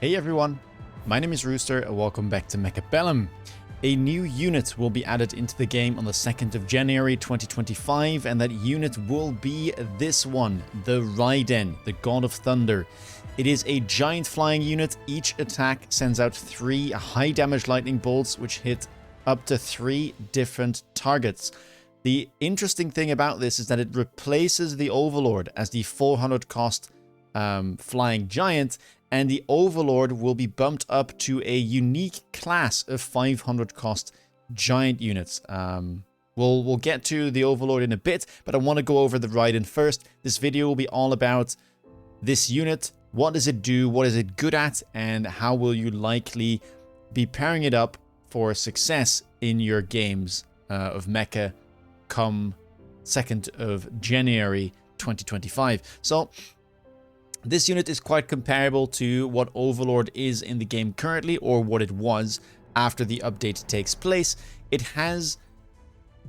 Hey everyone, my name is Rooster and welcome back to Mechabellum. A new unit will be added into the game on the 2nd of January 2025, and that unit will be this one, the Raiden, the God of Thunder. It is a giant flying unit. Each attack sends out 3 high damage lightning bolts which hit up to 3 different targets. The interesting thing about this is that it replaces the Overlord as the 400 cost flying giant, and the Overlord will be bumped up to a unique class of 500 cost giant units. We'll get to the Overlord in a bit, but I want to go over the Raiden first. This video will be all about this unit. What does it do? What is it good at? And how will you likely be pairing it up for success in your games of Mecha come 2nd of January 2025. So this unit is quite comparable to what Overlord is in the game currently, or what it was after the update takes place. It has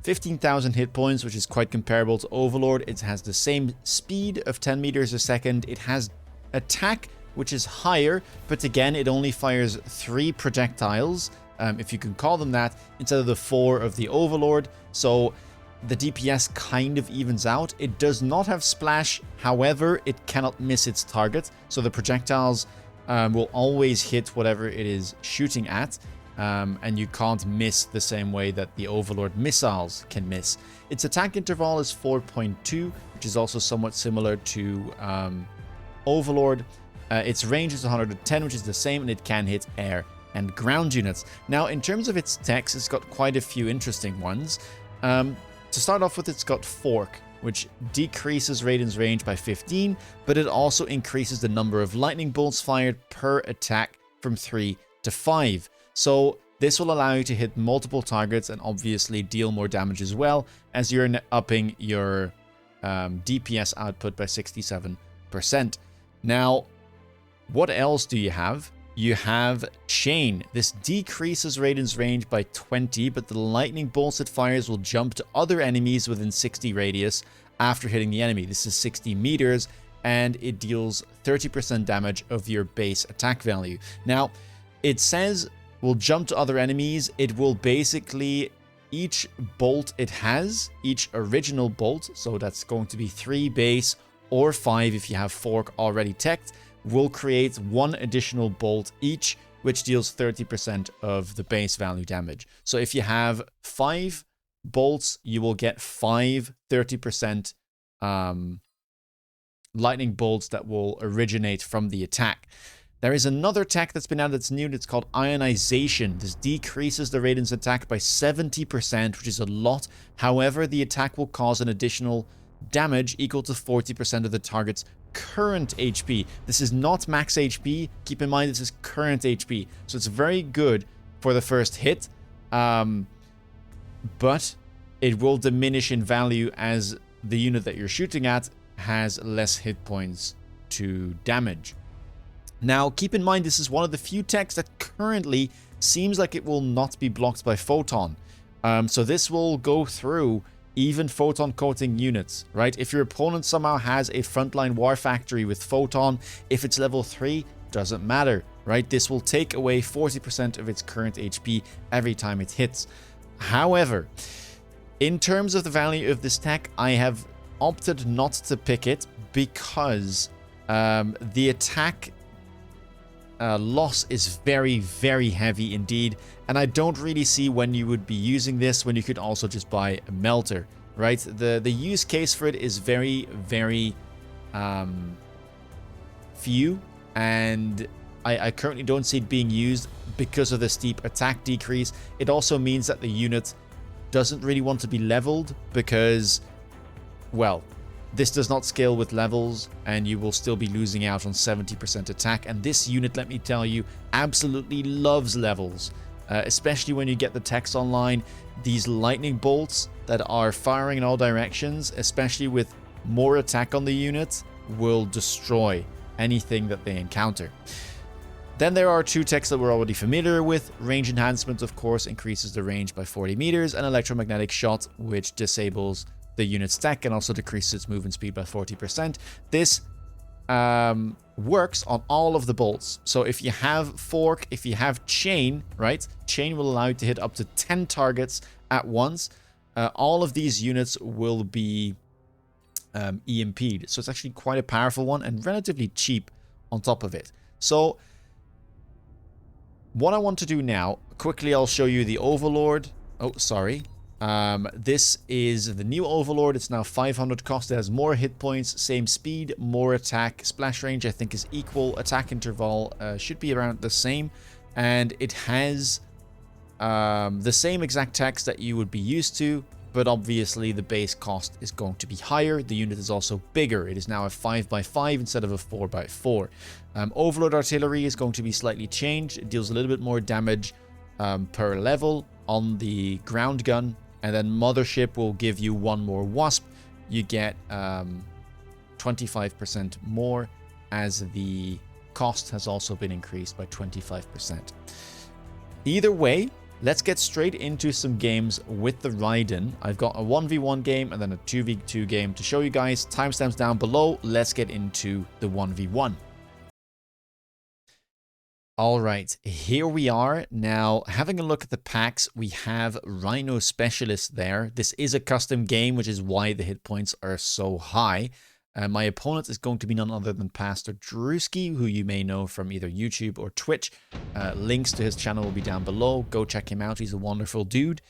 15,000 hit points, which is quite comparable to Overlord. It has the same speed of 10 meters a second. It has attack, which is higher, but again, it only fires 3 projectiles, if you can call them that, instead of the 4 of the Overlord. So the DPS kind of evens out. It does not have splash, however, it cannot miss its target. So the projectiles will always hit whatever it is shooting at, and you can't miss the same way that the Overlord missiles can miss. Its attack interval is 4.2, which is also somewhat similar to Overlord. Its range is 110, which is the same, and it can hit air and ground units. Now, in terms of its techs, it's got quite a few interesting ones. To start off with, it's got Fork, which decreases Raiden's range by 15, but it also increases the number of lightning bolts fired per attack from 3 to 5. So this will allow you to hit multiple targets and obviously deal more damage as well, as you're upping your DPS output by 67%. Now, what else do you have? You have Chain. This decreases Raiden's range by 20, but the lightning bolts it fires will jump to other enemies within 60 radius after hitting the enemy. This is 60 meters, and it deals 30% damage of your base attack value. Now, it says will jump to other enemies. It will basically, each bolt it has, each original bolt, so that's going to be 3 base or 5 if you have Fork already teched, will create 1 additional bolt each, which deals 30% of the base value damage. So if you have 5 bolts, you will get 5 30% lightning bolts that will originate from the attack. There is another tech that's been added that's new. It's called Ionization. This decreases the Raiden's attack by 70%, which is a lot. However, the attack will cause an additional damage equal to 40% of the target's current HP. This is not max HP. Keep in mind, this is current HP. So it's very good for the first hit, but it will diminish in value as the unit that you're shooting at has less hit points to damage. Now, keep in mind, this is one of the few techs that currently seems like it will not be blocked by Photon. So this will go through even photon coating units, right? If your opponent somehow has a frontline war factory with photon, if it's level 3, doesn't matter, right? This will take away 40% of its current HP every time it hits. However, in terms of the value of this tech, I have opted not to pick it because the attack loss is very, very heavy indeed, and I don't really see when you would be using this when you could also just buy a melter, right? The use case for it is very, very few, and I currently don't see it being used because of the steep attack decrease. It also means that the unit doesn't really want to be leveled because, well, this does not scale with levels, and you will still be losing out on 70% attack. And this unit, let me tell you, absolutely loves levels, especially when you get the techs online. These lightning bolts that are firing in all directions, especially with more attack on the unit, will destroy anything that they encounter. Then there are 2 techs that we're already familiar with. Range enhancement, of course, increases the range by 40 meters, and electromagnetic shot, which disables the unit's tech and also decreases its movement speed by 40%. This works on all of the bolts. So if you have fork, if you have chain, right? Chain will allow you to hit up to 10 targets at once. All of these units will be EMP'd. So it's actually quite a powerful one and relatively cheap on top of it. So what I want to do now, quickly I'll show you the Overlord. Oh, sorry. This is the new Overlord. It's now 500 cost. It has more hit points, same speed, more attack. Splash range, I think, is equal. Attack interval should be around the same. And it has the same exact text that you would be used to, but obviously the base cost is going to be higher. The unit is also bigger. It is now a 5x5 instead of a 4x4. Overlord artillery is going to be slightly changed. It deals a little bit more damage per level on the ground gun. And then Mothership will give you one more Wasp. You get 25% more, as the cost has also been increased by 25%. Either way, let's get straight into some games with the Raiden. I've got a 1v1 game and then a 2v2 game to show you guys. Timestamps down below. Let's get into the 1v1. Alright, here we are. Now, having a look at the packs, we have Rhino Specialist there. This is a custom game, which is why the hit points are so high. My opponent is going to be none other than Pastor Drewski, who you may know from either YouTube or Twitch. Links to his channel will be down below. Go check him out. He's a wonderful dude.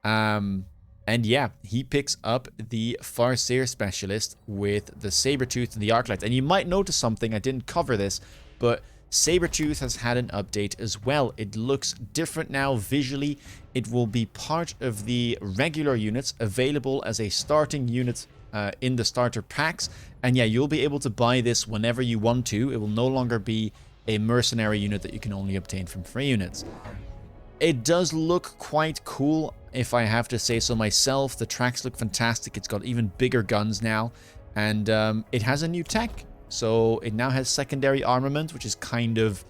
And yeah, he picks up the Farseer Specialist with the Sabertooth and the Arclight. And you might notice something, I didn't cover this, but Sabertooth has had an update as well. It looks different now visually. It will be part of the regular units, available as a starting unit in the starter packs. And yeah, you'll be able to buy this whenever you want to. It will no longer be a mercenary unit that you can only obtain from free units. It does look quite cool, if I have to say so myself. The tracks look fantastic. It's got even bigger guns now. And it has a new tech. So it now has secondary armament, which is kind of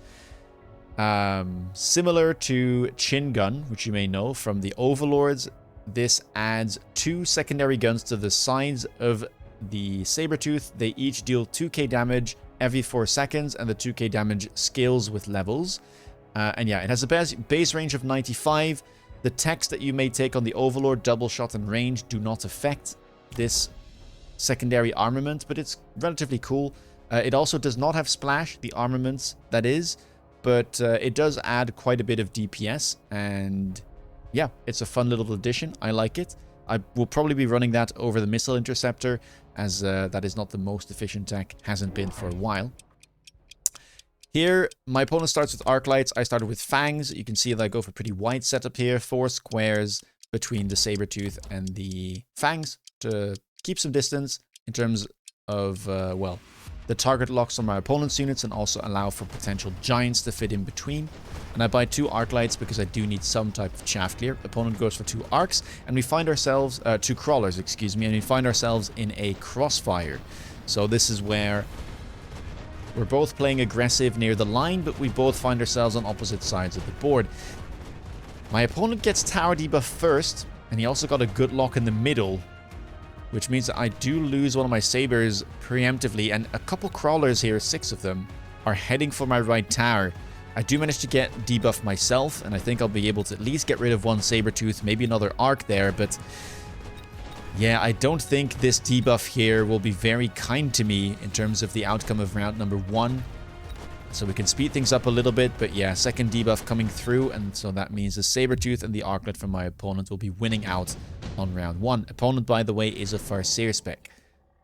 similar to Chin Gun, which you may know from the Overlords. This adds 2 secondary guns to the sides of the Sabertooth. They each deal 2k damage every 4 seconds, and the 2k damage scales with levels. And yeah, it has a base range of 95. The techs that you may take on the Overlord, double shot and range, do not affect this secondary armament, but it's relatively cool. It also does not have splash, the armaments that is, but it does add quite a bit of DPS, and yeah, it's a fun little addition. I like it. I will probably be running that over the Missile Interceptor, as that is not the most efficient tech, hasn't been for a while. Here, my opponent starts with Arclights. I started with Fangs. You can see that I go for a pretty wide setup here, 4 squares between the Sabertooth and the Fangs to keep some distance in terms of, well, the target locks on my opponent's units, and also allow for potential giants to fit in between. And I buy 2 Arclights because I do need some type of chaff clear. Opponent goes for 2 arcs, and we find ourselves, 2 crawlers, excuse me, and we find ourselves in a crossfire. So this is where we're both playing aggressive near the line, but we both find ourselves on opposite sides of the board. My opponent gets tower debuff first, and he also got a good lock in the middle, which means that I do lose one of my sabers preemptively, and a couple crawlers here, 6 of them, are heading for my right tower. I do manage to get debuff myself, and I think I'll be able to at least get rid of one Sabertooth, maybe another arc there, but yeah, I don't think this debuff here will be very kind to me in terms of the outcome of round number 1. So we can speed things up a little bit, but yeah, second debuff coming through, and so that means the Sabertooth and the Arclet from my opponent will be winning out on round 1. Opponent, by the way, is a Farseer spec.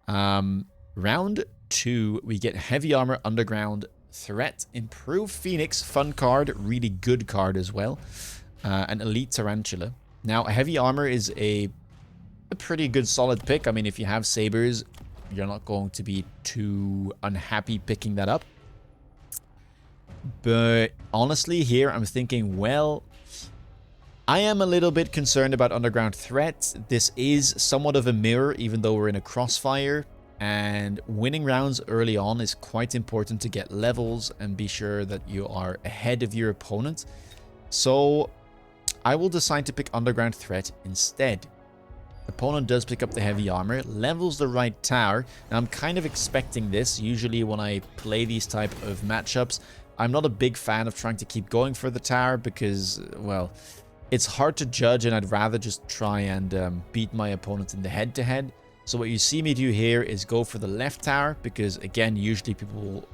Round 2, we get Heavy Armor, Underground, Threat, Improved Phoenix, fun card, really good card as well, and Elite Tarantula. Now, Heavy Armor is a pretty good solid pick. I mean, if you have sabers, you're not going to be too unhappy picking that up. But honestly, here I'm thinking, well, I am a little bit concerned about Underground Threat. This is somewhat of a mirror, even though we're in a crossfire. And winning rounds early on is quite important to get levels and be sure that you are ahead of your opponent. So I will decide to pick Underground Threat instead. Opponent does pick up the heavy armor, levels the right tower. Now I'm kind of expecting this. Usually when I play these type of matchups, I'm not a big fan of trying to keep going for the tower because, well, it's hard to judge and I'd rather just try and beat my opponent in the head-to-head. So what you see me do here is go for the left tower because, again, usually people will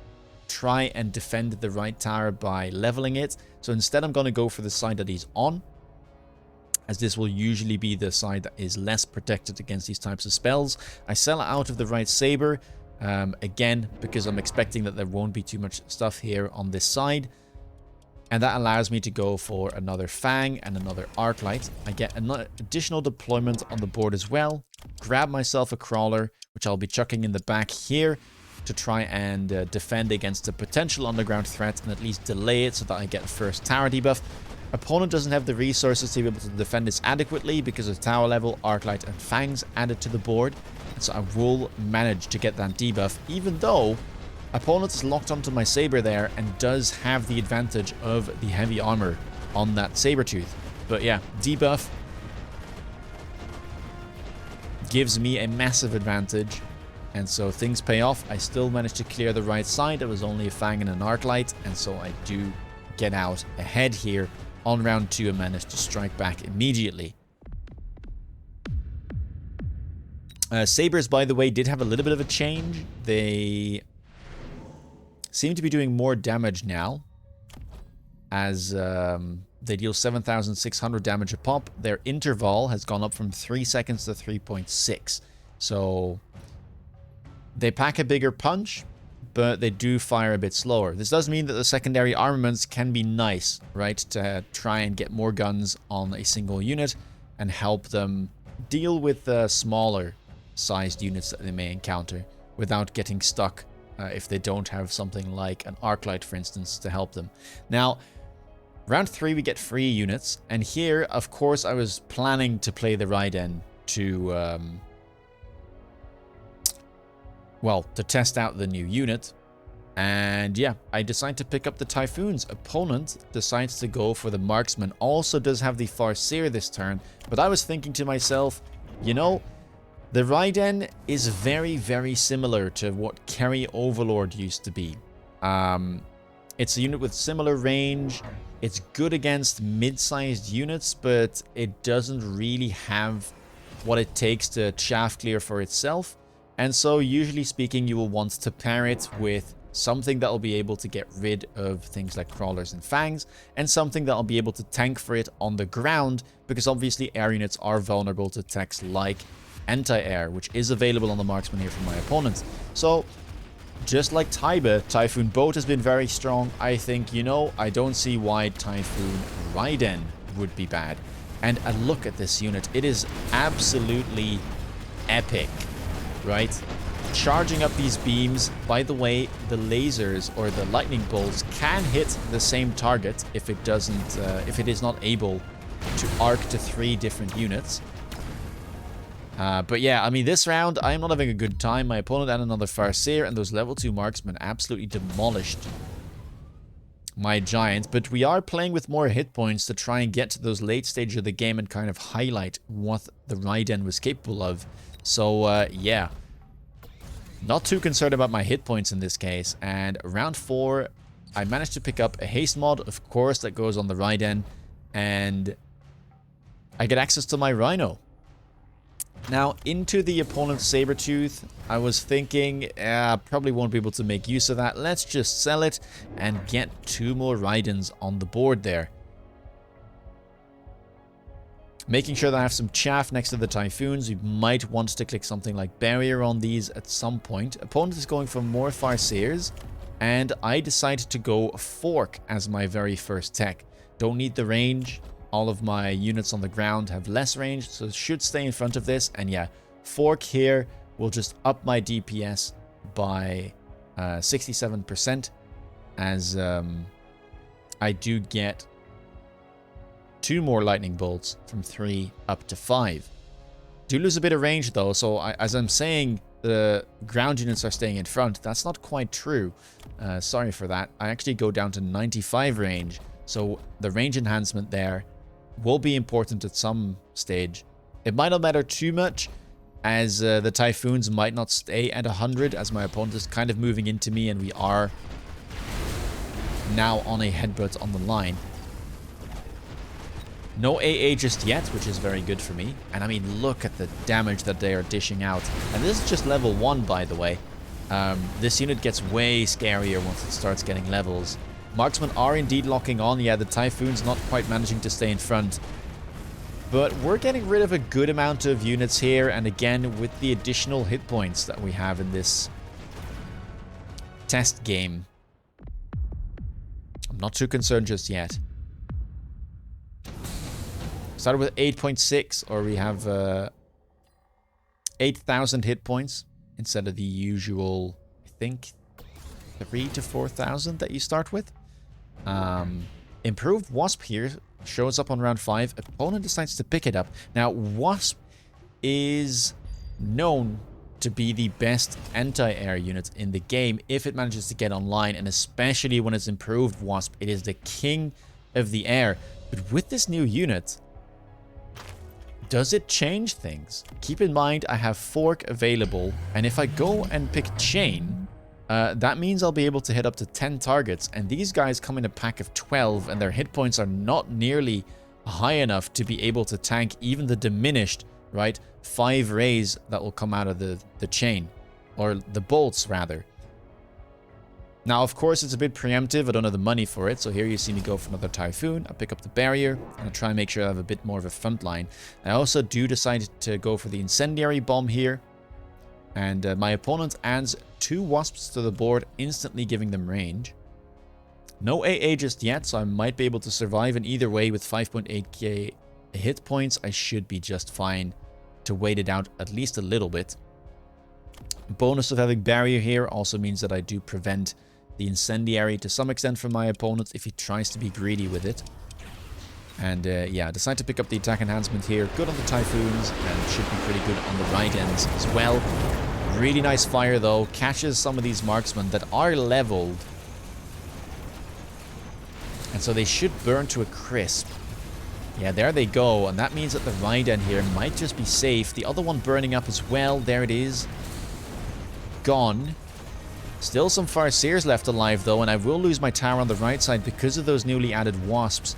try and defend the right tower by leveling it. So instead I'm going to go for the side that he's on, as this will usually be the side that is less protected against these types of spells. I sell out of the right saber, again, because I'm expecting that there won't be too much stuff here on this side. And that allows me to go for another Fang and another Arclight. I get another additional deployment on the board as well. Grab myself a Crawler, which I'll be chucking in the back here to try and defend against a potential underground threat and at least delay it so that I get first tower debuff. Opponent doesn't have the resources to be able to defend this adequately because of tower level, Arclight, and Fangs added to the board. And so I will manage to get that debuff, even though opponent is locked onto my Saber there and does have the advantage of the heavy armor on that Sabertooth. But yeah, debuff gives me a massive advantage. And so things pay off. I still managed to clear the right side. It was only a Fang and an Arclight. And so I do get out ahead here on round 2 and managed to strike back immediately. Sabers, by the way, did have a little bit of a change. They seem to be doing more damage now, as they deal 7,600 damage a pop. Their interval has gone up from 3 seconds to 3.6. So they pack a bigger punch, but they do fire a bit slower. This does mean that the secondary armaments can be nice, right? To try and get more guns on a single unit and help them deal with smaller sized units that they may encounter without getting stuck if they don't have something like an Arclight, for instance, to help them. Now, round 3 we get free units, and here, of course, I was planning to play the Raiden to well, to test out the new unit. And yeah, I decide to pick up the Typhoons. Opponent decides to go for the Marksman. Also does have the Farseer this turn. But I was thinking to myself, you know, the Raiden is very, very similar to what Kerry Overlord used to be. It's a unit with similar range. It's good against mid-sized units, but it doesn't really have what it takes to chaff clear for itself. And so, usually speaking, you will want to pair it with something that will be able to get rid of things like Crawlers and Fangs, and something that will be able to tank for it on the ground, because obviously air units are vulnerable to attacks like anti-air, which is available on the Marksman here from my opponent. So, just like Taiba, Typhoon Boat has been very strong. I think, you know, I don't see why Typhoon Raiden would be bad. And a look at this unit. It is absolutely epic. Right? Charging up these beams. By the way, the lasers or the lightning bolts can hit the same target if it doesn't, if it is not able to arc to 3 different units. But yeah, I mean, this round, I'm not having a good time. My opponent had another Farseer, and those level 2 marksmen absolutely demolished my giant. But we are playing with more hit points to try and get to those late stage of the game and kind of highlight what the Raiden was capable of. So, yeah, not too concerned about my hit points in this case. And round 4, I managed to pick up a haste mod, of course, that goes on the Raiden. And I get access to my Rhino. Now, into the opponent's Sabertooth, I was thinking, probably won't be able to make use of that. Let's just sell it and get 2 more Raidens on the board there. Making sure that I have some chaff next to the Typhoons. We might want to click something like Barrier on these at some point. Opponent is going for more Farseers, and I decided to go Fork as my very first tech. Don't need the range. All of my units on the ground have less range, so it should stay in front of this. And yeah, Fork here will just up my DPS by 67%, as I do get 2 more lightning bolts from 3 up to 5. Do lose a bit of range though, so as I'm saying, the ground units are staying in front. That's not quite true. Sorry for that. I actually go down to 95 range, so the range enhancement there will be important at some stage. It might not matter too much, as the Typhoons might not stay at 100, as my opponent is kind of moving into me, and we are now on a headbutt on the line. No AA just yet, which is very good for me. And I mean, look at the damage that they are dishing out. And this is just level 1, by the way. This unit gets way scarier once it starts getting levels. Marksmen are indeed locking on. Yeah, the Typhoon's not quite managing to stay in front. But we're getting rid of a good amount of units here. And again, with the additional hit points that we have in this test game, I'm not too concerned just yet. Started with 8.6, or we have 8,000 hit points instead of the usual, I think, 3,000 to 4,000 that you start with. Improved Wasp here shows up on round 5. Opponent decides to pick it up. Now, Wasp is known to be the best anti-air unit in the game if it manages to get online, and especially when it's improved Wasp, it is the king of the air. But with this new unit, does it change things? Keep in mind, I have Fork available, and if I go and pick Chain, that means I'll be able to hit up to 10 targets, and these guys come in a pack of 12, and their hit points are not nearly high enough to be able to tank even the diminished, right, 5 rays that will come out of the Chain, or the bolts, rather. Now, of course, it's a bit preemptive. I don't have the money for it. So here you see me go for another Typhoon. I pick up the barrier and I try and make sure I have a bit more of a front line. I also do decide to go for the incendiary bomb here. And my opponent adds 2 wasps to the board, instantly giving them range. No AA just yet, so I might be able to survive. And either way, with 5.8k hit points, I should be just fine to wait it out at least a little bit. Bonus of having barrier here also means that I do prevent the incendiary to some extent from my opponent if he tries to be greedy with it. And yeah, decide to pick up the attack enhancement here. Good on the Typhoons, and should be pretty good on the Raidens as well. Really nice fire though. Catches some of these marksmen that are leveled. And so they should burn to a crisp. Yeah, there they go. And that means that the Raiden here might just be safe. The other one burning up as well. There it is. Gone. Still some Farseers left alive though, and I will lose my tower on the right side because of those newly added wasps.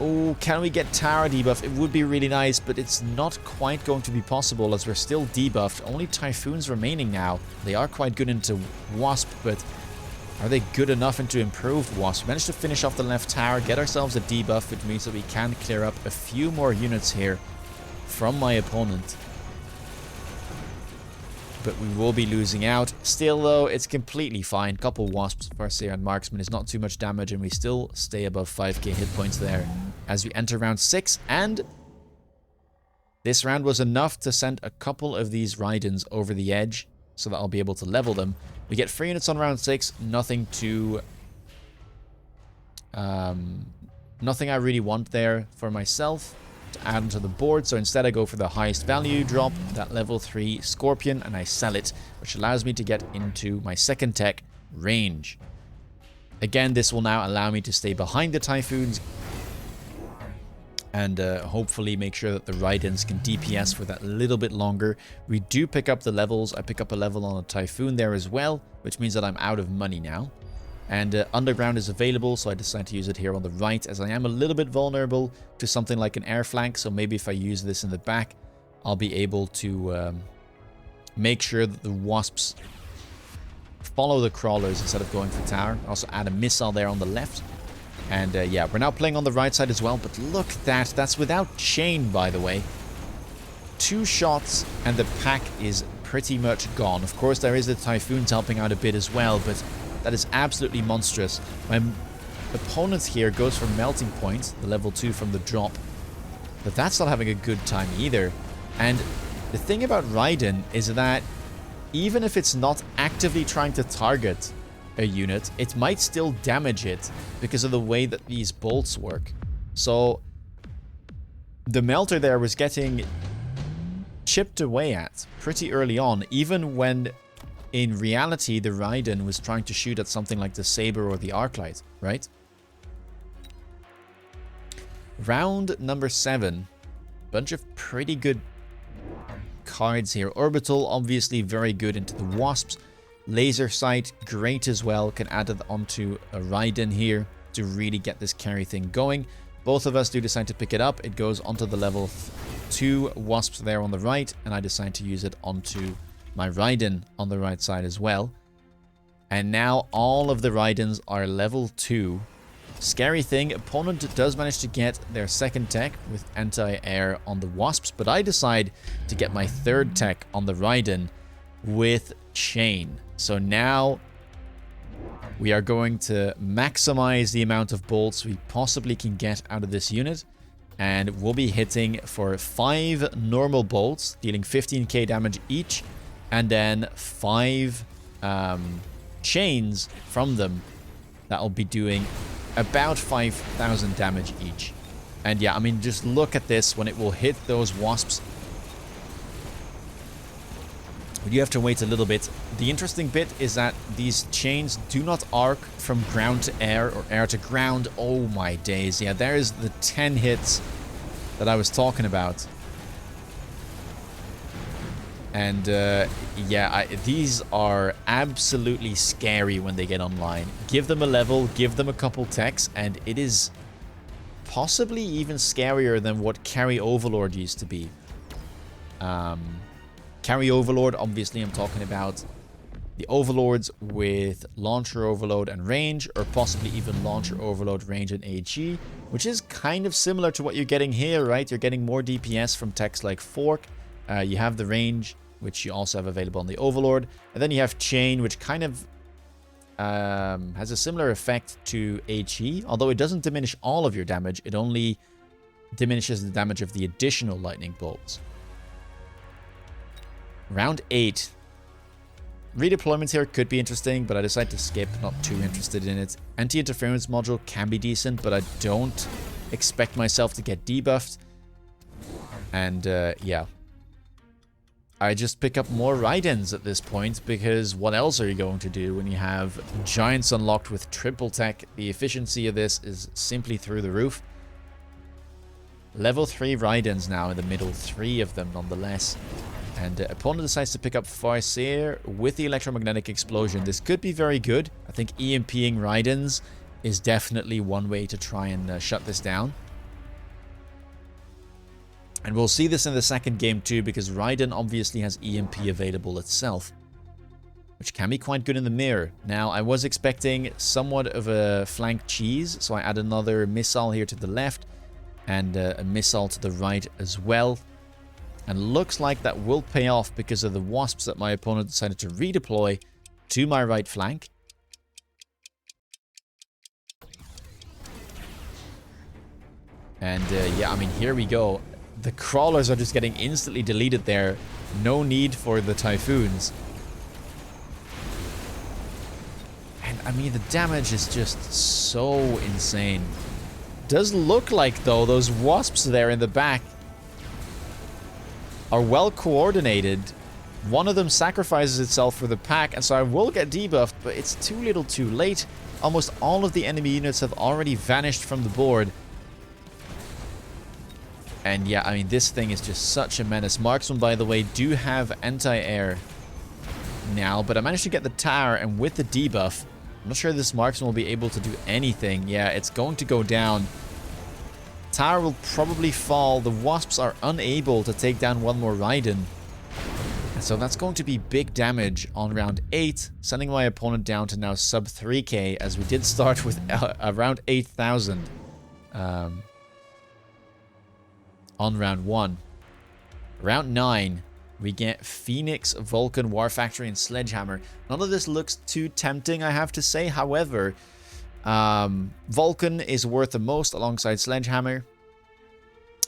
Oh, can we get tower debuff? It would be really nice, but it's not quite going to be possible as we're still debuffed. Only Typhoons remaining now. They are quite good into wasp, but are they good enough into improved wasp? Managed to finish off the left tower, get ourselves a debuff, which means that we can clear up a few more units here from my opponent. But we will be losing out. Still, though, it's completely fine. Couple wasps, Farseer and Marksman is not too much damage, and we still stay above 5k hit points there as we enter round 6. And this round was enough to send a couple of these Raidens over the edge so that I'll be able to level them. We get 3 units on round 6. Nothing to... nothing I really want there for myself to add onto the board, so instead I go for the highest value drop, that level 3 Scorpion, and I sell it, which allows me to get into my second tech, range. Again, this will now allow me to stay behind the Typhoons and hopefully make sure that the Raidens can DPS for that little bit longer. We do pick up the levels. I pick up a level on a Typhoon there as well, which means that I'm out of money now. And Underground is available, so I decide to use it here on the right, as I am a little bit vulnerable to something like an air flank. So maybe if I use this in the back, I'll be able to make sure that the wasps follow the crawlers instead of going for tower. Also add a missile there on the left. And yeah, we're now playing on the right side as well. But look at that. That's without chain, by the way. 2 shots and the pack is pretty much gone. Of course, there is the Typhoons helping out a bit as well, but that is absolutely monstrous. My opponent here goes for Melting Point, the level 2 from the drop. But that's not having a good time either. And the thing about Raiden is that even if it's not actively trying to target a unit, it might still damage it because of the way that these bolts work. So the melter there was getting chipped away at pretty early on, even when in reality the Raiden was trying to shoot at something like the Saber or the Arclight, right? Round number 7. bunch of pretty good cards here. Orbital, obviously very good into the Wasps. Laser Sight, great as well. Can add it onto a Raiden here to really get this carry thing going. Both of us do decide to pick it up. It goes onto the level 2 Wasps there on the right, and I decide to use it onto my Raiden on the right side as well. And now all of the Raidens are level 2. Scary thing, opponent does manage to get their second tech with anti-air on the Wasps, but I decide to get my third tech on the Raiden with chain. So now we are going to maximize the amount of bolts we possibly can get out of this unit. And we'll be hitting for 5 normal bolts, dealing 15k damage each. And then 5 chains from them that will be doing about 5,000 damage each. And yeah, I mean, just look at this when it will hit those Wasps. But you have to wait a little bit. The interesting bit is that these chains do not arc from ground to air or air to ground. Oh my days. Yeah, there's the 10 hits that I was talking about. And yeah, these are absolutely scary when they get online. Give them a level, give them a couple techs, and it is possibly even scarier than what Carry Overlord used to be. Carry Overlord, obviously I'm talking about the Overlords with Launcher Overload and Range, or possibly even Launcher Overload, Range, and HE, which is kind of similar to what you're getting here, right? You're getting more DPS from techs like Fork. You have the Range, which you also have available on the Overlord. And then you have Chain, which kind of has a similar effect to HE, although it doesn't diminish all of your damage. It only diminishes the damage of the additional lightning bolts. Round 8. Redeployments here could be interesting, but I decided to skip. Not too interested in it. Anti-interference module can be decent, but I don't expect myself to get debuffed. And yeah. I just pick up more Raidens at this point, because what else are you going to do when you have Giants unlocked with triple tech? The efficiency of this is simply through the roof. Level 3 Raidens now in the middle, 3 of them nonetheless. And opponent decides to pick up Farseer with the electromagnetic explosion. This could be very good. I think EMPing Raidens is definitely one way to try and shut this down. And we'll see this in the second game too, because Raiden obviously has EMP available itself, which can be quite good in the mirror. Now, I was expecting somewhat of a flank cheese, so I add another missile here to the left and a missile to the right as well. And looks like that will pay off because of the Wasps that my opponent decided to redeploy to my right flank. And yeah, I mean, here we go. The crawlers are just getting instantly deleted there. No need for the typhoons. And I mean, the damage is just so insane. Does look like, though, those Wasps there in the back are well coordinated. One of them sacrifices itself for the pack, and so I will get debuffed, but it's too little too late. Almost all of the enemy units have already vanished from the board. And yeah, I mean, this thing is just such a menace. Marksmen, by the way, do have anti-air now, but I managed to get the tower, and with the debuff, I'm not sure this Marksman will be able to do anything. Yeah, it's going to go down. Tower will probably fall. The Wasps are unable to take down one more Raiden. And so that's going to be big damage on round 8, sending my opponent down to now sub 3k, as we did start with around 8,000 on round 1. Round 9, we get Phoenix, Vulcan, War Factory, and Sledgehammer. None of this looks too tempting, I have to say. However, Vulcan is worth the most alongside Sledgehammer.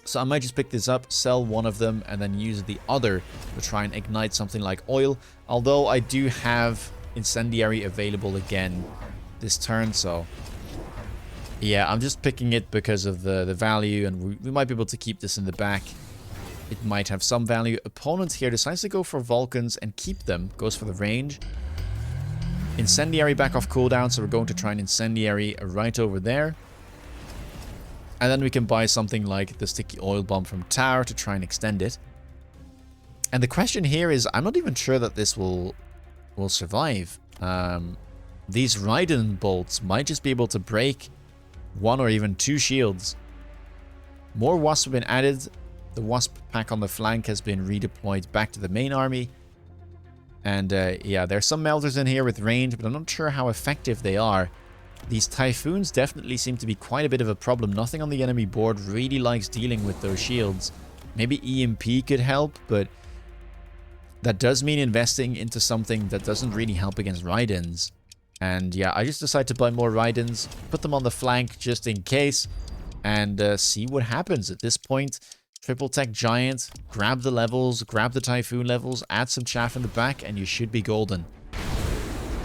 So I might just pick this up, sell one of them, and then use the other to try and ignite something like oil. Although I do have Incendiary available again this turn, so yeah, I'm just picking it because of the value, and we might be able to keep this in the back. It might have some value. Opponent here decides to go for Vulcans and keep them. Goes for the range. Incendiary back off cooldown, so we're going to try an Incendiary right over there. And then we can buy something like the sticky oil bomb from Tower to try and extend it. And the question here is, I'm not even sure that this will survive. These Raiden bolts might just be able to break 1 or even 2 shields. More wasps have been added. The wasp pack on the flank has been redeployed back to the main army. And yeah, there's some melters in here with range, but I'm not sure how effective they are. These typhoons definitely seem to be quite a bit of a problem. Nothing on the enemy board really likes dealing with those shields. Maybe EMP could help, but that does mean investing into something that doesn't really help against Raidens. And yeah, I just decided to buy more Raidens, put them on the flank just in case, and see what happens. At this point, triple tech giant, grab the levels, grab the typhoon levels, add some chaff in the back, and you should be golden.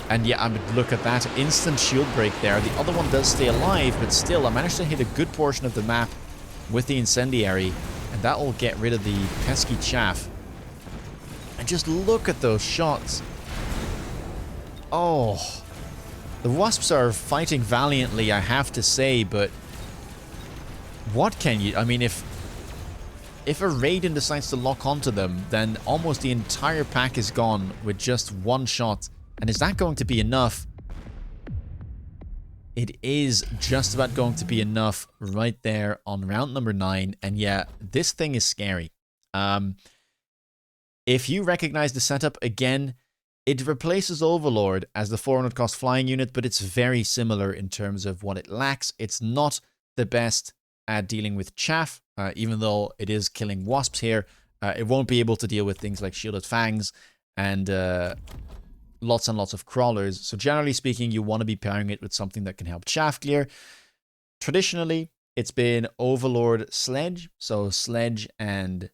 And yeah, I mean, look at that instant shield break there. The other one does stay alive, but still, I managed to hit a good portion of the map with the incendiary, and that will get rid of the pesky chaff. And just look at those shots. Oh, the wasps are fighting valiantly, I have to say, but what can you... I mean, if a Raiden decides to lock onto them, then almost the entire pack is gone with just one shot. And is that going to be enough? It is just about going to be enough right there on round number 9. And yeah, this thing is scary. If you recognize the setup, again, it replaces Overlord as the 400 cost flying unit, but it's very similar in terms of what it lacks. It's not the best at dealing with chaff, even though it is killing wasps here. It won't be able to deal with things like shielded fangs and lots and lots of crawlers. So generally speaking, you want to be pairing it with something that can help chaff clear. Traditionally, it's been Overlord Sledge. So Sledge and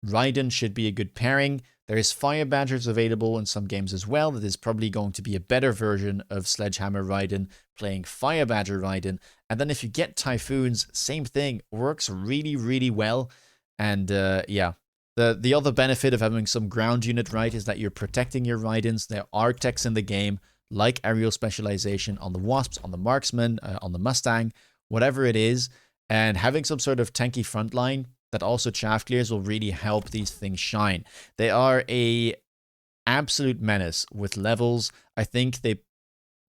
Raiden should be a good pairing. There is Fire Badgers available in some games as well. That is probably going to be a better version of Sledgehammer Raiden playing Fire Badger Raiden. And then if you get Typhoons, same thing. Works really, really well. And yeah. The other benefit of having some ground unit right is that you're protecting your Raidens. There are techs in the game, like aerial specialization on the Wasps, on the Marksman, on the Mustang, whatever it is. And having some sort of tanky frontline that also chaff clears will really help these things shine. They are a absolute menace with levels. I think they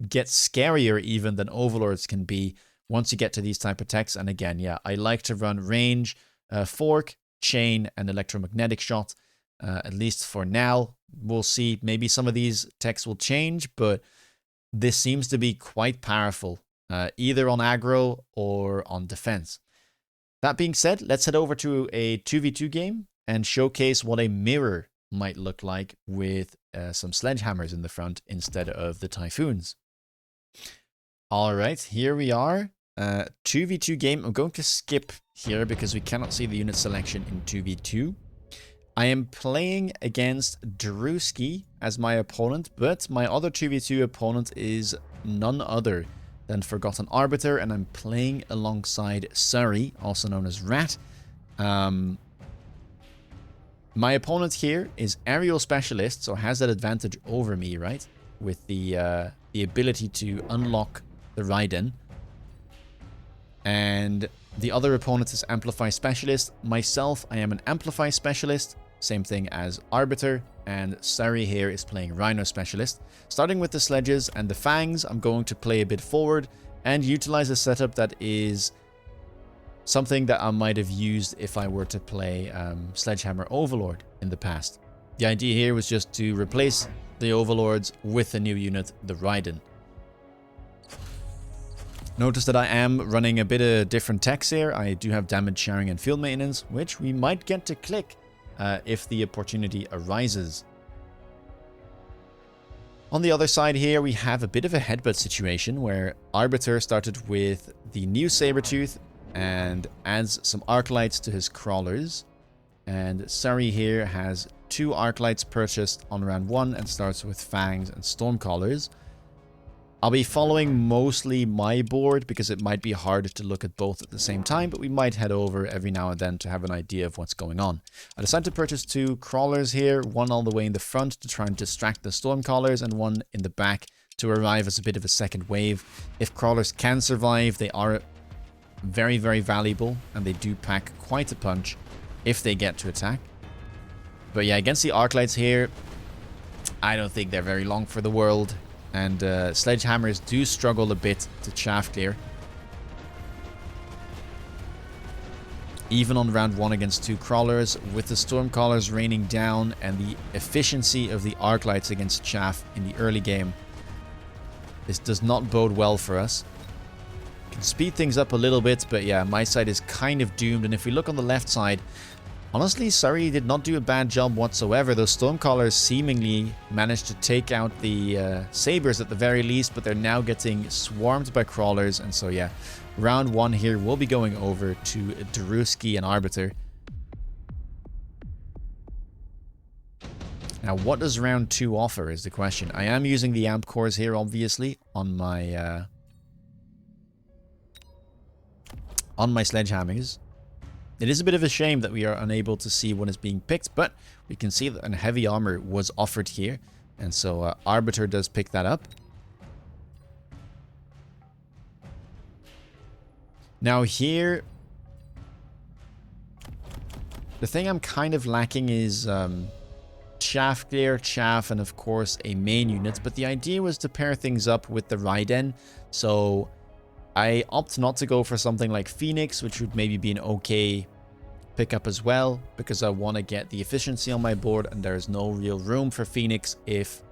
get scarier even than Overlords can be once you get to these type of techs. And again, yeah, I like to run range, fork, chain, and electromagnetic shot, at least for now. We'll see, maybe some of these techs will change, but this seems to be quite powerful, either on aggro or on defense. That being said, let's head over to a 2v2 game and showcase what a mirror might look like with some sledgehammers in the front instead of the Typhoons. All right, here we are. 2v2 game. I'm going to skip here because we cannot see the unit selection in 2v2. I am playing against Drewski as my opponent, but my other 2v2 opponent is none other than Forgotten Arbiter, and I'm playing alongside Surrey, also known as Rat. My opponent here is Aerial Specialist, so has that advantage over me, right? With the ability to unlock the Raiden. And the other opponent is Amplify Specialist. Myself, I am an Amplify Specialist, same thing as Arbiter, and Surrey here is playing Rhino Specialist. Starting with the Sledges and the Fangs, I'm going to play a bit forward and utilize a setup that is something that I might have used if I were to play Sledgehammer Overlord in the past. The idea here was just to replace the Overlords with a new unit, the Raiden. Notice that I am running a bit of different techs here. I do have damage sharing and field maintenance, which we might get to click if the opportunity arises. On the other side here, we have a bit of a headbutt situation where Arbiter started with the new Sabretooth and adds some arc lights to his crawlers. And Surrey here has 2 arc lights purchased on round 1 and starts with Fangs and Stormcallers. I'll be following mostly my board because it might be hard to look at both at the same time, but we might head over every now and then to have an idea of what's going on. I decided to purchase 2 crawlers here, one all the way in the front to try and distract the Stormcallers and one in the back to arrive as a bit of a second wave. If crawlers can survive, they are very, very valuable, and they do pack quite a punch if they get to attack. But yeah, against the Arclights here, I don't think they're very long for the world, and Sledgehammers do struggle a bit to chaff clear. Even on round 1 against 2 crawlers, with the Stormcallers raining down and the efficiency of the Arclights against chaff in the early game, this does not bode well for us. Can speed things up a little bit, but yeah, my side is kind of doomed. And if we look on the left side, honestly, Surrey did not do a bad job whatsoever. Those Stormcallers seemingly managed to take out the Sabres at the very least, but they're now getting swarmed by crawlers. And so yeah, round 1 here will be going over to Daruski and Arbiter. Now, what does round 2 offer is the question. I am using the amp cores here, obviously, on my Sledgehammers. It is a bit of a shame that we are unable to see what is being picked, but we can see that a heavy armor was offered here, and so Arbiter does pick that up. Now here, the thing I'm kind of lacking is chaff clear, chaff, and of course a main unit, but the idea was to pair things up with the Raiden, so I opt not to go for something like Phoenix, which would maybe be an okay pickup as well, because I want to get the efficiency on my board, and there is no real room for Phoenix if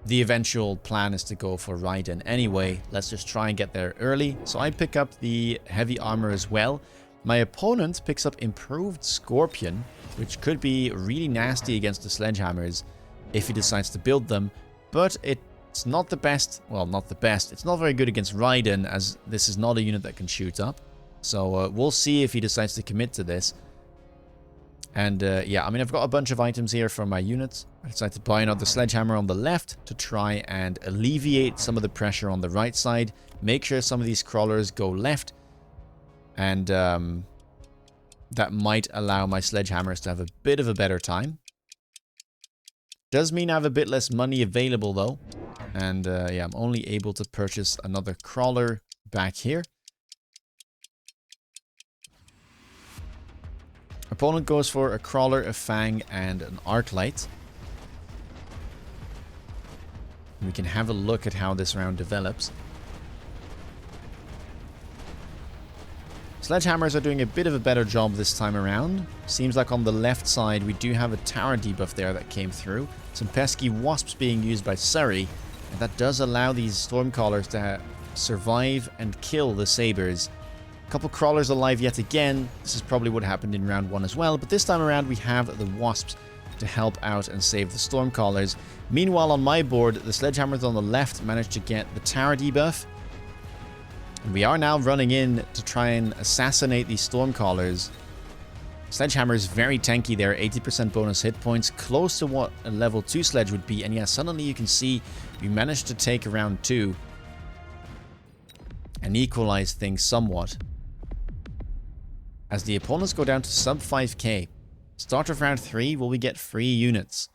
the eventual plan is to go for Raiden. Anyway, let's just try and get there early. So I pick up the heavy armor as well. My opponent picks up improved Scorpion, which could be really nasty against the Sledgehammers if he decides to build them, but it's not the best. Well, not the best. It's not very good against Raiden, as this is not a unit that can shoot up. So we'll see if he decides to commit to this. And yeah, I mean, I've got a bunch of items here for my units. I decided to buy another Sledgehammer on the left to try and alleviate some of the pressure on the right side. Make sure some of these crawlers go left. And that might allow my Sledgehammers to have a bit of a better time. Does mean I have a bit less money available though. And yeah, I'm only able to purchase another crawler back here. Opponent goes for a crawler, a fang, and an arclight. We can have a look at how this round develops. Sledgehammers are doing a bit of a better job this time around. Seems like on the left side we do have a tower debuff there that came through. Some pesky wasps being used by Surrey. And that does allow these Stormcallers to survive and kill the Sabres. A couple crawlers alive yet again. This is probably what happened in round 1 as well. But this time around we have the wasps to help out and save the Stormcallers. Meanwhile on my board, the Sledgehammers on the left managed to get the tower debuff. And we are now running in to try and assassinate these Stormcallers. Sledgehammer is very tanky there, 80% bonus hit points, close to what a level 2 sledge would be. And yeah, suddenly you can see we managed to take round 2 and equalize things somewhat. As the opponents go down to sub 5k. Start of round 3, will we get free units?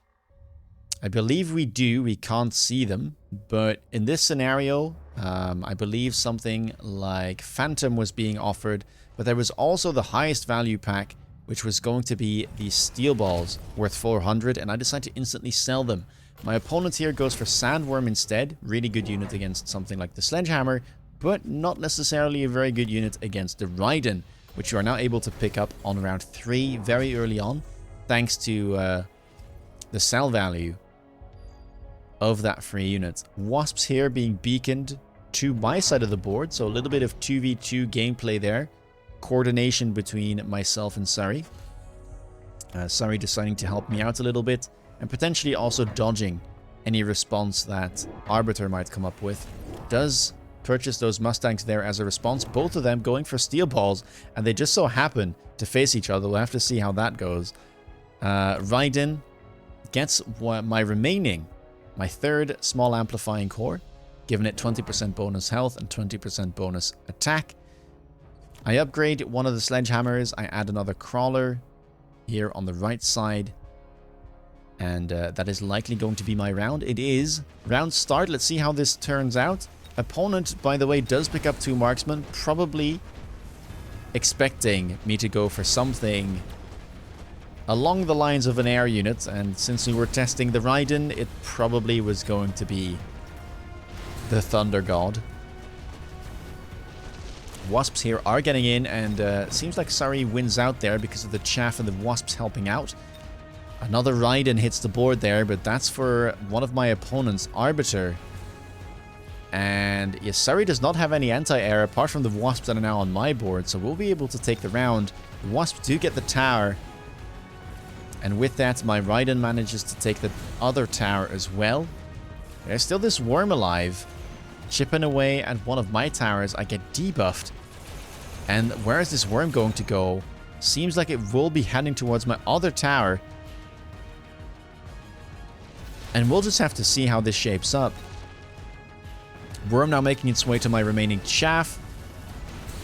I believe we do. We can't see them. But in this scenario, I believe something like Phantom was being offered. But there was also the highest value pack, which was going to be these steel balls worth 400. And I decided to instantly sell them. My opponent here goes for Sandworm instead. Really good unit against something like the Sledgehammer. But not necessarily a very good unit against the Raiden, which you are now able to pick up on round 3 very early on, thanks to the sell value of that free unit. Wasps here being beaconed to my side of the board, so a little bit of 2v2 gameplay there. Coordination between myself and Surrey. Surrey deciding to help me out a little bit, and potentially also dodging any response that Arbiter might come up with. Does purchase those Mustangs there as a response, both of them going for steel balls, and they just so happen to face each other. We'll have to see how that goes. Raiden gets my third small amplifying core, giving it 20% bonus health and 20% bonus attack. I upgrade one of the Sledgehammers, I add another crawler here on the right side, and that is likely going to be my round. It is. Round start, let's see how this turns out. Opponent, by the way, does pick up 2 marksmen, probably expecting me to go for something along the lines of an air unit, and since we were testing the Raiden, it probably was going to be the Thunder God. Wasps here are getting in, and seems like Sari wins out there because of the chaff and the Wasps helping out. Another Raiden hits the board there, but that's for one of my opponent's Arbiter. And yes, Sari does not have any anti-air apart from the Wasps that are now on my board, so we'll be able to take the round. The Wasps do get the tower, and with that, my Raiden manages to take the other tower as well. There's still this worm alive. Chipping away at one of my towers, I get debuffed. And where is this worm going to go? Seems like it will be heading towards my other tower. And we'll just have to see how this shapes up. Worm now making its way to my remaining chaff.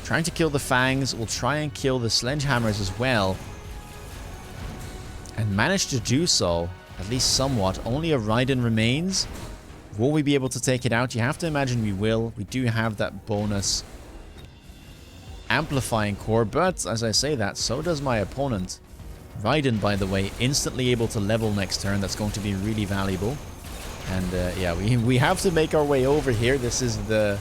Trying to kill the fangs. We'll try and kill the sledgehammers as well. And manage to do so, at least somewhat. Only a Raiden remains. Will we be able to take it out? You have to imagine we will. We do have that bonus amplifying core, but as I say that, so does my opponent. Raiden, by the way, instantly able to level next turn. That's going to be really valuable. And yeah, we have to make our way over here. This is the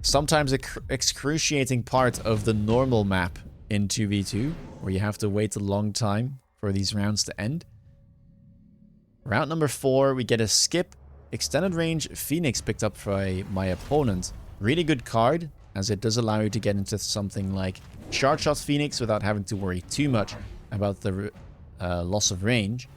sometimes excruciating part of the normal map in 2v2, where you have to wait a long time for these rounds to end. Round number 4, we get a skip. Extended range Phoenix picked up by my opponent. Really good card, as it does allow you to get into something like Shard Shot Phoenix without having to worry too much about the loss of range.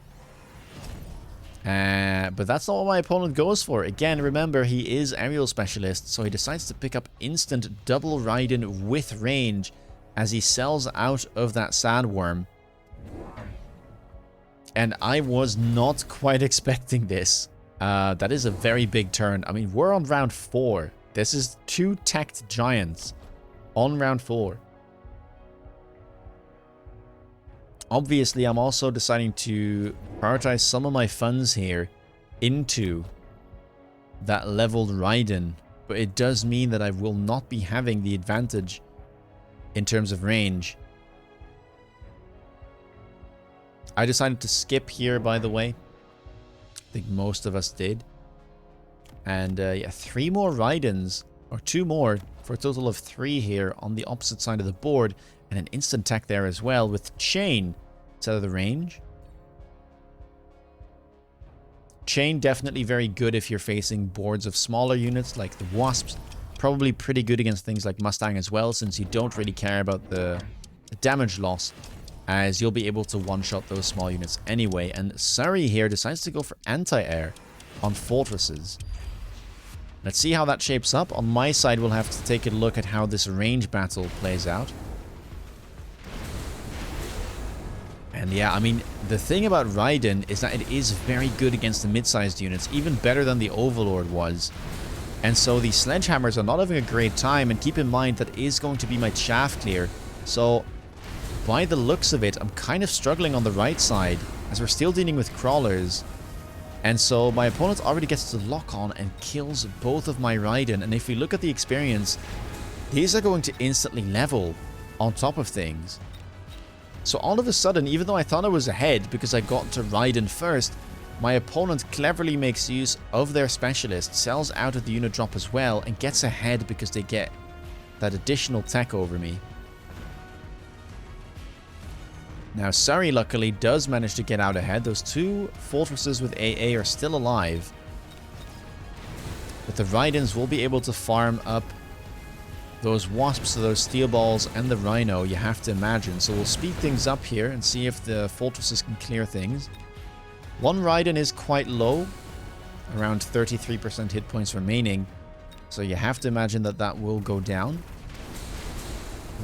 But that's not what my opponent goes for. Again, remember, he is aerial specialist, so he decides to pick up instant double Raiden with range as he sells out of that sandworm. And I was not quite expecting this. That is a very big turn. I mean, we're on round 4. This is 2 teched giants on round 4. Obviously, I'm also deciding to prioritize some of my funds here into that leveled Raiden. But it does mean that I will not be having the advantage in terms of range. I decided to skip here, by the way. I think most of us did. And yeah, 3 more Raidens, or 2 more, for a total of 3 here on the opposite side of the board. And an instant tech there as well with Chain instead of the range. Chain definitely very good if you're facing boards of smaller units like the Wasps. Probably pretty good against things like Mustang as well, since you don't really care about the damage loss, as you'll be able to one-shot those small units anyway. And Sari here decides to go for anti-air on fortresses. Let's see how that shapes up. On my side, we'll have to take a look at how this range battle plays out. And yeah, I mean, the thing about Raiden is that it is very good against the mid-sized units, even better than the Overlord was. And so the sledgehammers are not having a great time, and keep in mind that is going to be my chaff clear. So by the looks of it, I'm kind of struggling on the right side, as we're still dealing with crawlers. And so my opponent already gets to lock on and kills both of my Raiden. And if we look at the experience, these are going to instantly level on top of things. So all of a sudden, even though I thought I was ahead because I got to Raiden first, my opponent cleverly makes use of their specialist, sells out of the unit drop as well, and gets ahead because they get that additional tech over me. Now, Sari luckily does manage to get out ahead. Those 2 fortresses with AA are still alive. But the Raidens will be able to farm up those Wasps, those Steel Balls, and the Rhino, you have to imagine. So we'll speed things up here and see if the fortresses can clear things. One Raiden is quite low, around 33% hit points remaining. So you have to imagine that that will go down.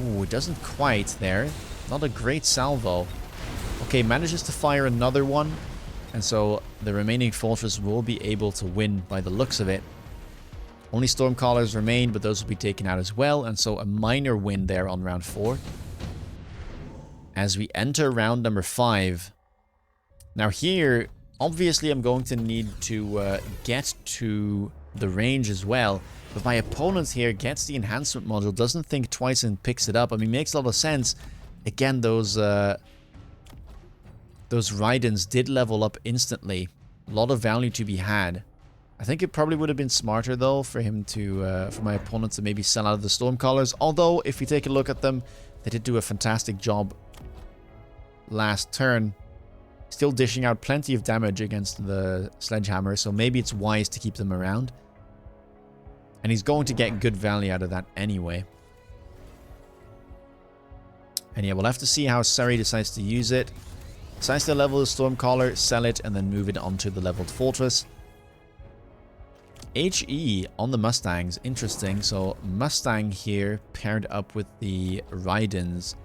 Ooh, it doesn't quite there. Not a great salvo. Okay, manages to fire another one. And so the remaining fortress will be able to win by the looks of it. Only Stormcallers remain, but those will be taken out as well. And so a minor win there on round 4. As we enter round number 5. Now here, obviously I'm going to need to get to the range as well. But my opponent here gets the enhancement module, doesn't think twice and picks it up. I mean, makes a lot of sense. Again, those Raidens did level up instantly. A lot of value to be had. I think it probably would have been smarter though for him to, for my opponent to maybe sell out of the Stormcallers. Although, if you take a look at them, they did do a fantastic job last turn. Still dishing out plenty of damage against the Sledgehammer, so maybe it's wise to keep them around. And he's going to get good value out of that anyway. And yeah, we'll have to see how Surrey decides to use it. Decides to level the Stormcaller, sell it, and then move it onto the leveled Fortress. HE on the Mustangs, interesting. So Mustang here paired up with the Raidens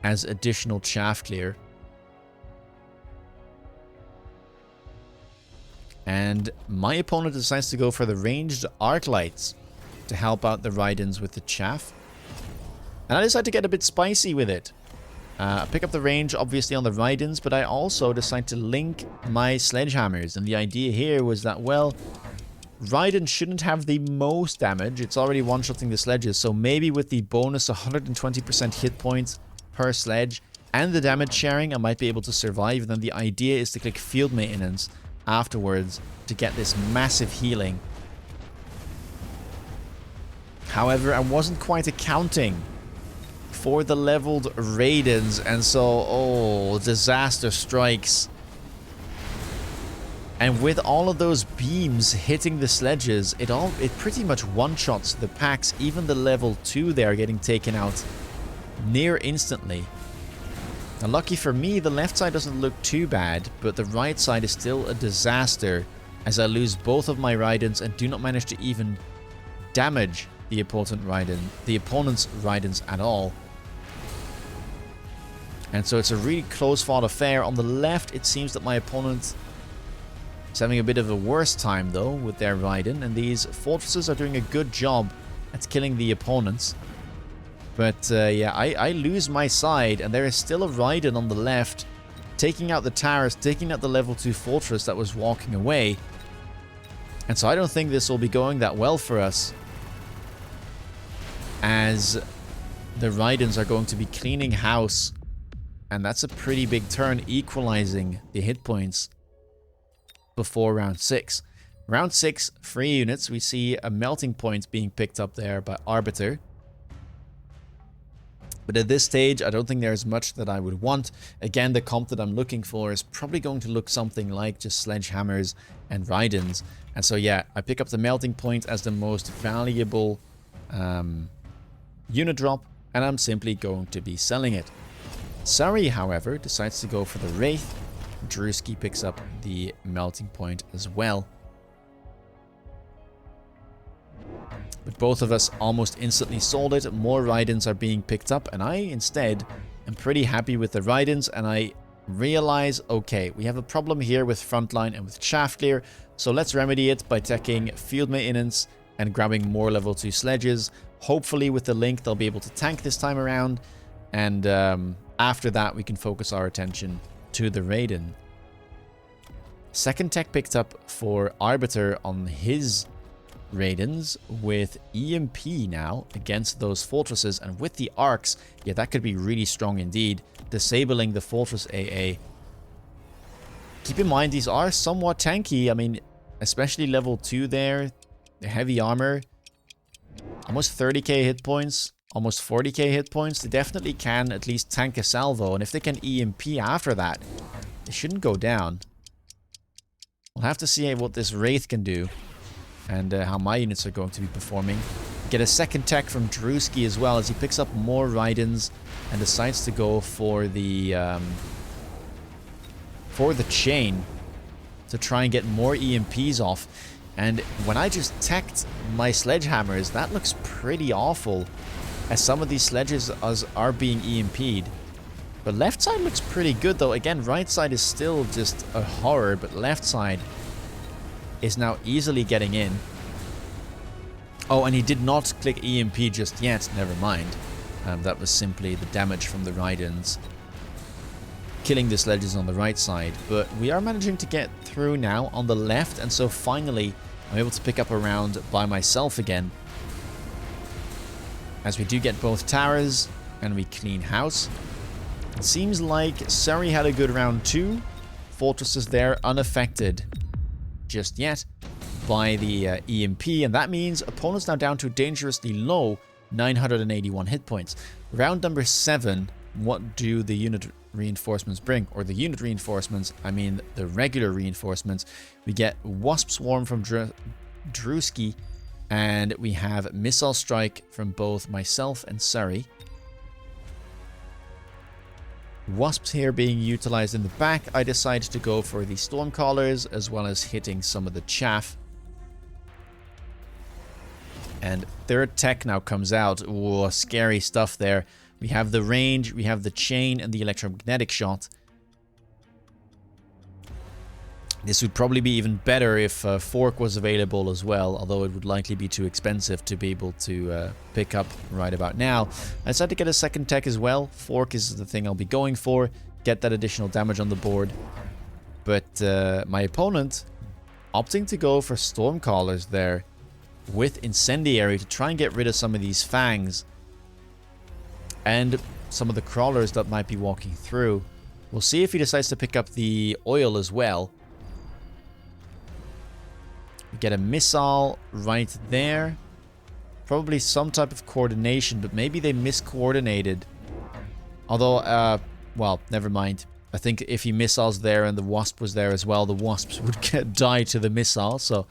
as additional chaff clear. And my opponent decides to go for the ranged arc lights to help out the Raidens with the chaff. And I decide to get a bit spicy with it. Pick up the range, obviously, on the Raidens, but I also decide to link my Sledgehammers. And the idea here was that, well, Raiden shouldn't have the most damage. It's already one-shotting the sledges, so maybe with the bonus 120% hit points per sledge and the damage sharing, I might be able to survive. And then the idea is to click Field Maintenance afterwards to get this massive healing. However, I wasn't quite accounting for the leveled Raidens, and so, oh, disaster strikes. And with all of those beams hitting the sledges, it pretty much one-shots the packs. Even the level 2 there getting taken out near instantly. And lucky for me, the left side doesn't look too bad, but the right side is still a disaster as I lose both of my Raidens and do not manage to even damage the opponent's Raidens at all. And so it's a really close-fought affair. On the left, it seems that my opponent is having a bit of a worse time, though, with their Raiden. And these fortresses are doing a good job at killing the opponents. But, yeah, I lose my side, and there is still a Raiden on the left, taking out the towers, taking out the level 2 fortress that was walking away. And so I don't think this will be going that well for us, as the Raidens are going to be cleaning house. And that's a pretty big turn, equalizing the hit points before round 6. Round 6, 3 units. We see a melting point being picked up there by Arbiter. But at this stage, I don't think there's much that I would want. Again, the comp that I'm looking for is probably going to look something like just Sledgehammers and Raidens. And so, yeah, I pick up the melting point as the most valuable unit drop, and I'm simply going to be selling it. Surrey, however, decides to go for the Wraith. Drewski picks up the melting point as well. But both of us almost instantly sold it. More Raidens are being picked up, and I instead am pretty happy with the Raidens, and I realize, okay, we have a problem here with frontline and with chaff clear, so let's remedy it by taking field maintenance and grabbing more level 2 sledges. Hopefully with the link they'll be able to tank this time around, and after that we can focus our attention to the Raiden. Second tech picked up for Arbiter on his Raidens with EMP now against those fortresses, and with the arcs, yeah, that could be really strong indeed, disabling the fortress AA. Keep in mind, these are somewhat tanky. I mean, especially level 2 there, the heavy armor, almost 30k hit points, almost 40k hit points. They definitely can at least tank a salvo, and if they can EMP after that, they shouldn't go down. We'll have to see what this Wraith can do, and how my units are going to be performing. Get a second tech from Drewski as well, as he picks up more Raidens and decides to go for the chain to try and get more EMPs off. And when I just teched my Sledgehammers, that looks pretty awful, as some of these sledges are being EMP'd. But left side looks pretty good though. Again, right side is still just a horror, but left side is now easily getting in. Oh, and he did not click EMP just yet, never mind. That was simply the damage from the Raidens killing the sledges on the right side. But we are managing to get through now on the left, and so finally I'm able to pick up a round by myself again. As we do get both towers, and we clean house. It seems like Surrey had a good round too. Fortresses there unaffected just yet by the EMP, and that means opponents now down to a dangerously low 981 hit points. Round number 7, what do the unit reinforcements bring? Or the unit reinforcements, I mean the regular reinforcements. We get Wasp Swarm from Drewski, and we have Missile Strike from both myself and Surrey. Wasps here being utilized in the back. I decided to go for the Stormcallers as well as hitting some of the chaff. And third tech now comes out. Ooh, scary stuff there. We have the range, we have the chain, and the electromagnetic shot. This would probably be even better if Fork was available as well, although it would likely be too expensive to be able to pick up right about now. I decided to get a second tech as well. Fork is the thing I'll be going for. Get that additional damage on the board. But my opponent opting to go for Stormcallers there with Incendiary to try and get rid of some of these fangs and some of the crawlers that might be walking through. We'll see if he decides to pick up the oil as well. We get a missile right there. Probably some type of coordination, but maybe they miscoordinated. Although, well, never mind. I think if he missiles there and the Wasp was there as well, the Wasps would die to the missile. So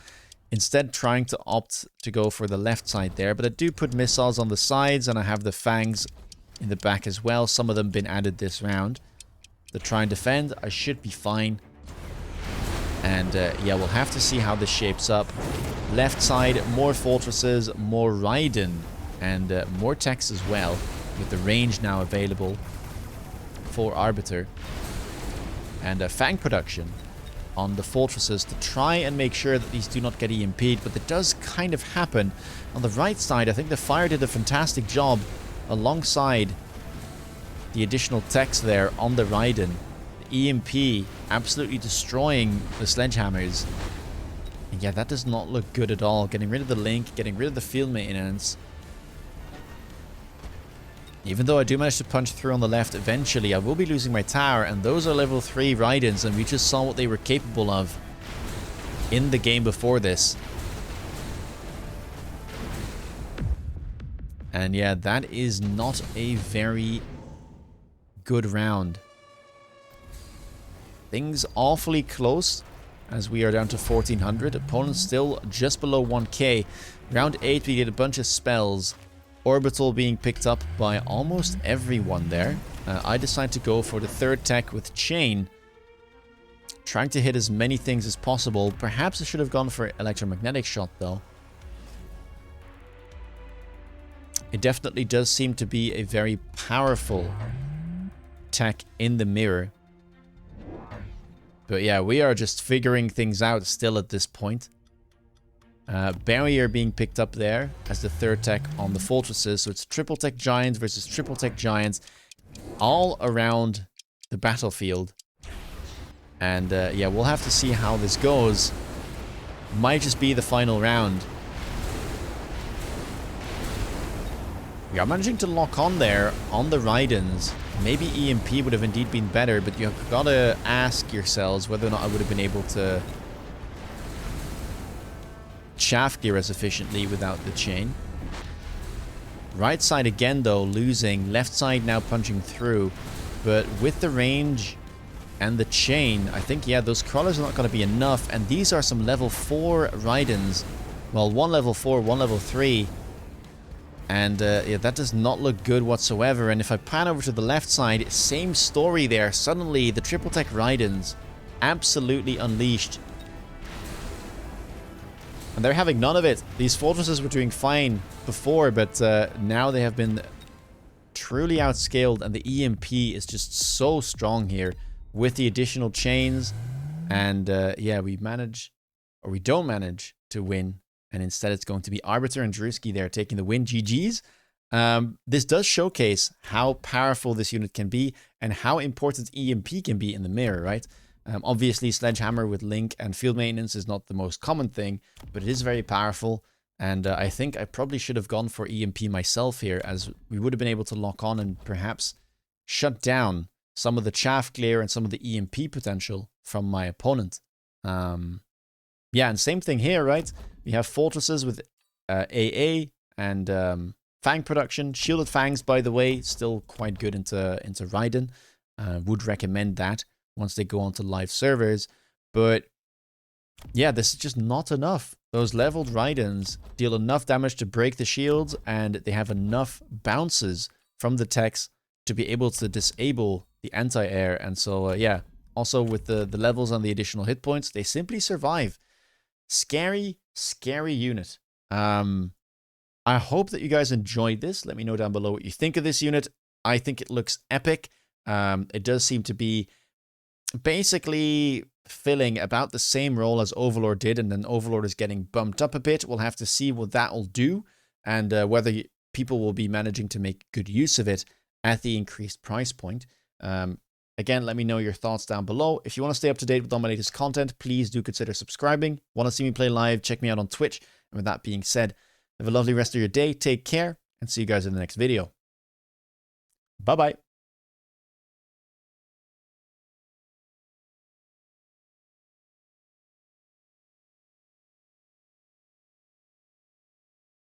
instead trying to opt to go for the left side there. But I do put missiles on the sides, and I have the fangs in the back as well. Some of them been added this round. To try and defend, I should be fine. And yeah, we'll have to see how this shapes up. Left side, more fortresses, more Raiden, and more techs as well, with the range now available for Arbiter. And Fang production on the fortresses to try and make sure that these do not get EMP'd, but it does kind of happen. On the right side, I think the fire did a fantastic job alongside the additional techs there on the Raiden. EMP absolutely destroying the sledgehammers. And yeah, that does not look good at all. Getting rid of the link, getting rid of the field maintenance. Even though I do manage to punch through on the left eventually, I will be losing my tower, and those are level 3 Raidens, and we just saw what they were capable of in the game before this. And yeah, that is not a very good round. Things awfully close as we are down to 1400. Opponents still just below 1k. Round 8 we get a bunch of spells. Orbital being picked up by almost everyone there. I decide to go for the third tech with Chain. Trying to hit as many things as possible. Perhaps I should have gone for electromagnetic shot though. It definitely does seem to be a very powerful tech in the mirror. But yeah, we are just figuring things out still at this point. Barrier being picked up there as the third tech on the fortresses. So it's triple tech giants versus triple tech giants all around the battlefield. And yeah, we'll have to see how this goes. Might just be the final round. We are managing to lock on there on the Raidens. Maybe EMP would have indeed been better, but you've got to ask yourselves whether or not I would have been able to chaff gear as efficiently without the chain. Right side again though, losing. Left side now punching through. But with the range and the chain, I think, yeah, those crawlers are not going to be enough. And these are some level 4 Raidens. Well, one level 4, one level 3. And yeah, that does not look good whatsoever. And if I pan over to the left side, same story there. Suddenly, the triple tech Raidens absolutely unleashed. And they're having none of it. These fortresses were doing fine before, but now they have been truly outscaled. And the EMP is just so strong here with the additional chains. And yeah, we manage, or we don't manage to win. And instead it's going to be Arbiter and Drewski there taking the win. GG's. This does showcase how powerful this unit can be and how important EMP can be in the mirror, right? Obviously, Sledgehammer with Link and Field Maintenance is not the most common thing, but it is very powerful. And I think I probably should have gone for EMP myself here, as we would have been able to lock on and perhaps shut down some of the chaff clear and some of the EMP potential from my opponent. Yeah, and same thing here, right? We have fortresses with AA and Fang production. Shielded Fangs, by the way, still quite good into Raiden. Would recommend that once they go onto live servers. But yeah, this is just not enough. Those leveled Raidens deal enough damage to break the shields, and they have enough bounces from the techs to be able to disable the anti-air. And so, yeah, also with the levels on the additional hit points, they simply survive. Scary, scary unit. I hope that you guys enjoyed this. Let me know down below what you think of this unit. I think it looks epic. It does seem to be basically filling about the same role as Overlord did, and then Overlord is getting bumped up a bit. We'll have to see what that will do, and whether people will be managing to make good use of it at the increased price point. Again, let me know your thoughts down below. If you want to stay up to date with all my latest content, please do consider subscribing. Want to see me play live? Check me out on Twitch. And with that being said, have a lovely rest of your day. Take care, and see you guys in the next video. Bye-bye.